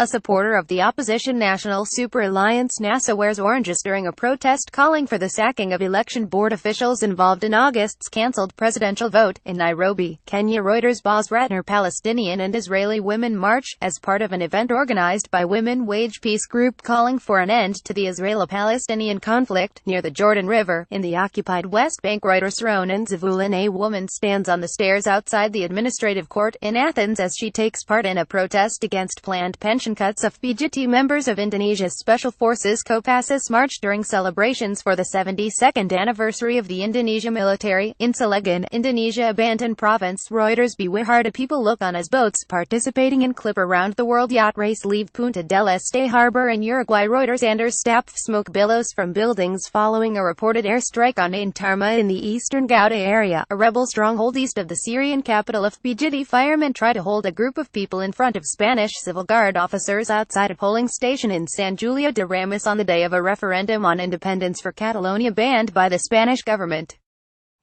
A supporter of the opposition National Super Alliance NASA wears oranges during a protest calling for the sacking of election board officials involved in August's cancelled presidential vote. In Nairobi, Kenya, ReutersBaz Ratner Palestinian and Israeli women march, as part of an event organized by Women Wage Peace Group calling for an end to the Israeli-Palestinian conflict, near the Jordan River, in the occupied West Bank. ReutersRonen Zvulun, a woman, stands on the stairs outside the administrative court in Athens as she takes part in a protest against planned pension cuts. AFPGetty Members of Indonesia's Special Forces Kopassus march during celebrations for the 72nd anniversary of the Indonesia military, in Cilegon, Indonesia Banten province. ReutersBeawiharta People look on as boats participating in clip around the world yacht race leave Punta del Este harbour in Uruguay ReutersAndres Stapff Smoke billows from buildings following a reported airstrike on Ain Tarma in the Eastern Ghouta area, a rebel stronghold east of the Syrian capital. AFPGetty Firemen try to hold a group of people in front of Spanish civil guard officers outside a polling station in San Julia de Ramis on the day of a referendum on independence for Catalonia banned by the Spanish government.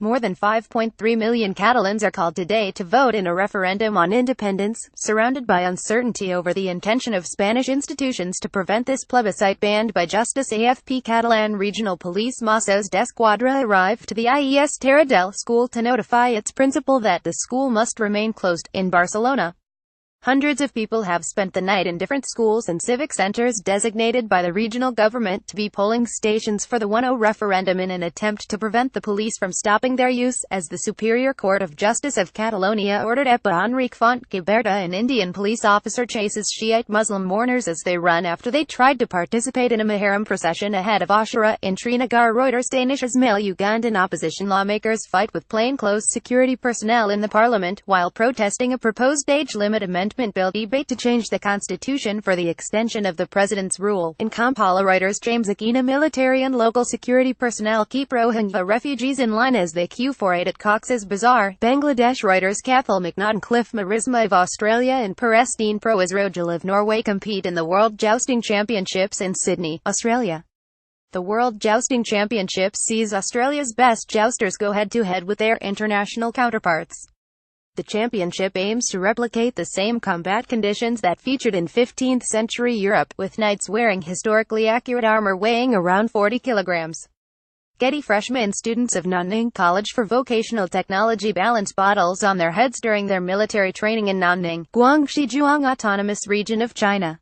More than 5.3 million Catalans are called today to vote in a referendum on independence, surrounded by uncertainty over the intention of Spanish institutions to prevent this plebiscite banned by justice. AFP Catalan Regional Police Mossos d'Esquadra arrived to the IES Terra del School to notify its principal that the school must remain closed. In Barcelona, hundreds of people have spent the night in different schools and civic centers designated by the regional government to be polling stations for the 1-0 referendum in an attempt to prevent the police from stopping their use, as the Superior Court of Justice of Catalonia ordered. EPA Enrique Fontgiberta, an Indian police officer, chases Shiite Muslim mourners as they run after they tried to participate in a Muharram procession ahead of Ashura. In Srinagar, Reuters Danish Ismail Ugandan opposition lawmakers fight with plainclothes security personnel in the parliament, while protesting a proposed age limit amendment bill. Debate to change the constitution for the extension of the president's rule. In Kampala, Reuters James Akina, military and local security personnel keep Rohingya refugees in line as they queue for aid at Cox's Bazar, Bangladesh. Reuters Cathal McNaughton Cliff Marisma of Australia and Perestine Pro Israel of Norway compete in the World Jousting Championships in Sydney, Australia. The World Jousting Championships sees Australia's best jousters go head-to-head with their international counterparts. The championship aims to replicate the same combat conditions that featured in 15th-century Europe, with knights wearing historically accurate armor weighing around 40 kilograms. Getty freshmen students of Nanning College for Vocational Technology balance bottles on their heads during their military training in Nanning, Guangxi Zhuang Autonomous Region of China.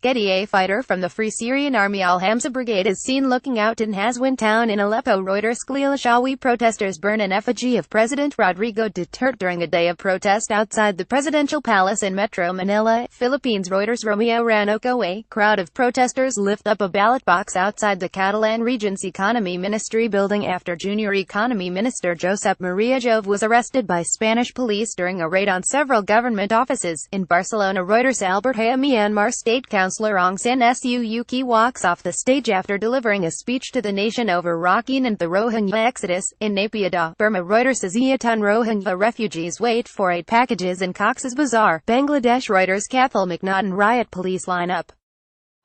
Getty, a fighter from the Free Syrian Army Al-Hamza Brigade, is seen looking out in Hazwin town in Aleppo. Reuters Shawi protesters burn an effigy of President Rodrigo Duterte during a day of protest outside the presidential palace in Metro Manila, Philippines. Reuters Romeo Ranocco, a crowd of protesters lift up a ballot box outside the Catalan region's Economy Ministry building after Junior Economy Minister Josep Maria Jove was arrested by Spanish police during a raid on several government offices. In Barcelona, Reuters Albert Haya, Myanmar State Councillor Aung San Suu Kyi walks off the stage after delivering a speech to the nation over Rakhine and the Rohingya exodus. In Naypyidaw, Burma, Reuters Asia ton Rohingya refugees wait for aid packages in Cox's Bazar, Bangladesh. Reuters Cathal McNaughton riot police line up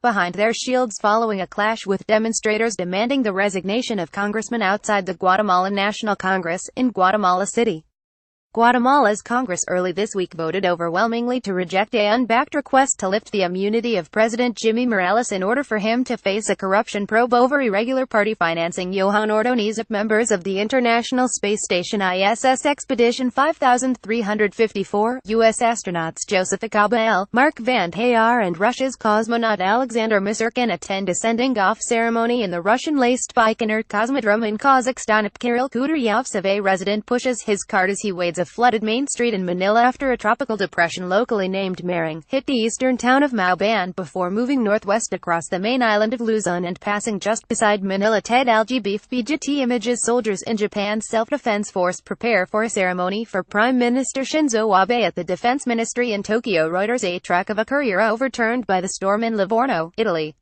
behind their shields following a clash with demonstrators demanding the resignation of congressmen outside the Guatemalan National Congress, in Guatemala City. Guatemala's Congress early this week voted overwhelmingly to reject an unbacked request to lift the immunity of President Jimmy Morales in order for him to face a corruption probe over irregular party financing. Johan Ordonez, members of the International Space Station ISS Expedition 5354, U.S. astronauts Joseph Acabel, Mark Van Hayar and Russia's cosmonaut Alexander Misurkin attend a sending-off ceremony in the Russian-laced Baikonur Cosmodrome in Kazakhstan. Kirill Kudaryovtsev, a resident, pushes his cart as he wades a flooded main street in Manila after a tropical depression locally named Mering hit the eastern town of Mauban before moving northwest across the main island of Luzon and passing just beside Manila. Ted AFPGetty images. Soldiers in Japan's self-defense force prepare for a ceremony for Prime Minister Shinzo Abe at the Defense Ministry in Tokyo. Reuters, a track of a courier overturned by the storm in Livorno, Italy.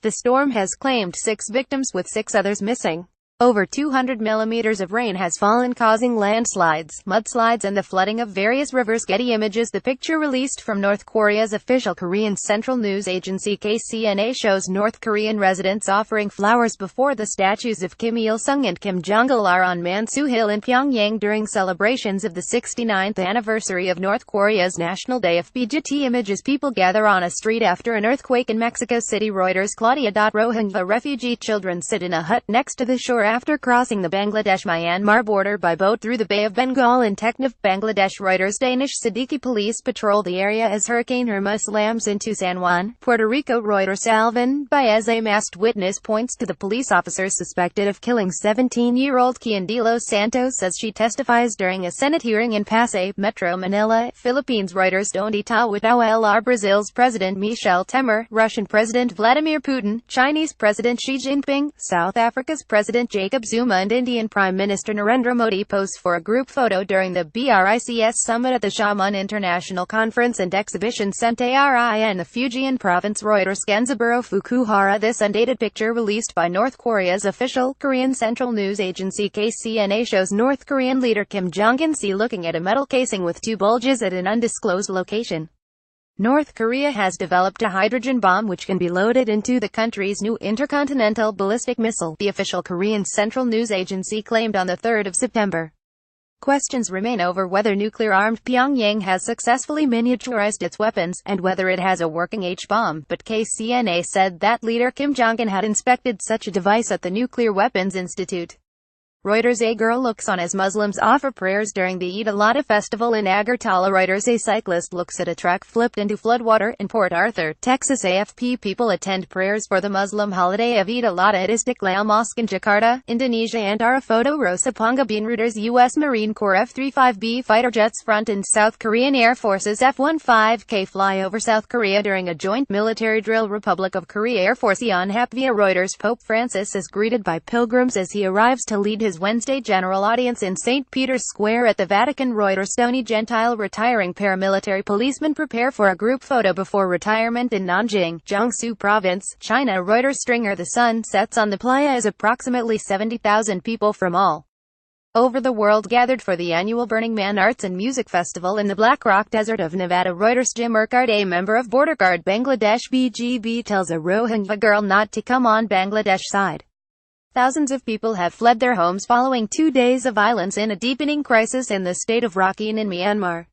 The storm has claimed 6 victims with 6 others missing. Over 200 millimeters of rain has fallen, causing landslides, mudslides and the flooding of various rivers. Getty Images. The picture released from North Korea's official Korean central news agency KCNA shows North Korean residents offering flowers before the statues of Kim Il-sung and Kim Jong-il on Mansu Hill in Pyongyang during celebrations of the 69th anniversary of North Korea's National Day. AFPGetty Images. People gather on a street after an earthquake in Mexico City. Reuters. Claudia. Rohingya refugee children sit in a hut next to the shore after crossing the Bangladesh-Myanmar border by boat through the Bay of Bengal in Teknaf, Bangladesh. Reuters. Danish Siddiqui police patrol the area as Hurricane Irma slams into San Juan, Puerto Rico. Reuters. Alvin Baez, a masked witness, points to the police officers suspected of killing 17-year-old Kian de los Santos as she testifies during a Senate hearing in Pasay, Metro Manila, Philippines. Reuters. LR. Brazil's President Michel Temer, Russian President Vladimir Putin, Chinese President Xi Jinping, South Africa's President Jacob Zuma and Indian Prime Minister Narendra Modi pose for a group photo during the BRICS summit at the Xiamen International Conference and Exhibition Centre in the Fujian province. Reuters. Genzaburo Fukuhara. This undated picture released by North Korea's official Korean central news agency KCNA shows North Korean leader Kim Jong-un looking at a metal casing with two bulges at an undisclosed location. North Korea has developed a hydrogen bomb which can be loaded into the country's new intercontinental ballistic missile, the official Korean central news agency claimed on the 3rd of September. Questions remain over whether nuclear-armed Pyongyang has successfully miniaturized its weapons, and whether it has a working H-bomb, but KCNA said that leader Kim Jong-un had inspected such a device at the Nuclear Weapons Institute. Reuters. A girl looks on as Muslims offer prayers during the Eid al-Adha festival in Agartala. Reuters. A cyclist looks at a truck flipped into floodwater in Port Arthur, Texas. AFP. People attend prayers for the Muslim holiday of Eid al-Adha at Istiqlal Mosque in Jakarta, Indonesia. Antara photo. Rosa Panggabean. Reuters. U.S. Marine Corps F-35B fighter jets front and South Korean Air Force's F-15K fly over South Korea during a joint military drill. Republic of Korea Air Force on Hapvia. Reuters. Pope Francis is greeted by pilgrims as he arrives to lead his Wednesday general audience in St. Peter's Square at the Vatican. Reuters. Stony Gentile retiring paramilitary policemen prepare for a group photo before retirement in Nanjing, Jiangsu Province, China. Reuters. Stringer. The sun sets on the playa as approximately 70,000 people from all over the world gathered for the annual Burning Man Arts and Music Festival in the Black Rock Desert of Nevada. Reuters. Jim Urquhart, a member of Border Guard Bangladesh BGB, tells a Rohingya girl not to come on Bangladesh side. Thousands of people have fled their homes following 2 days of violence in a deepening crisis in the state of Rakhine in Myanmar.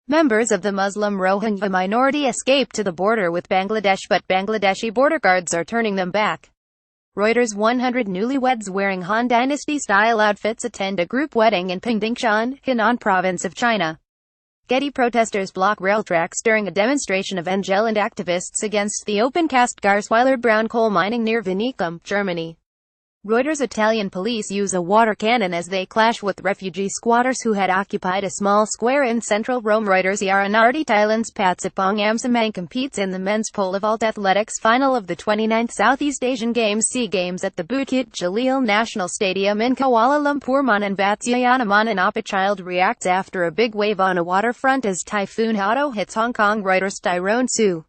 Members of the Muslim Rohingya minority escaped to the border with Bangladesh, but Bangladeshi border guards are turning them back. Reuters. 100 newlyweds wearing Han Dynasty-style outfits attend a group wedding in Pingdingshan, Henan Province of China. Getty. Protesters block rail tracks during a demonstration of NGL and activists against the open-cast Garsweiler brown coal mining near Vinicum, Germany. Reuters. Italian police use a water cannon as they clash with refugee squatters who had occupied a small square in central Rome. Reuters. Yaranardi. Thailand's Patsipong Amsamang competes in the men's pole vault athletics final of the 29th Southeast Asian Games SEA Games at the Bukit Jalil National Stadium in Kuala Lumpur. Manan Batsuyana. Mananapat child reacts after a big wave on a waterfront as Typhoon Hato hits Hong Kong. Reuters. Tyrone Sue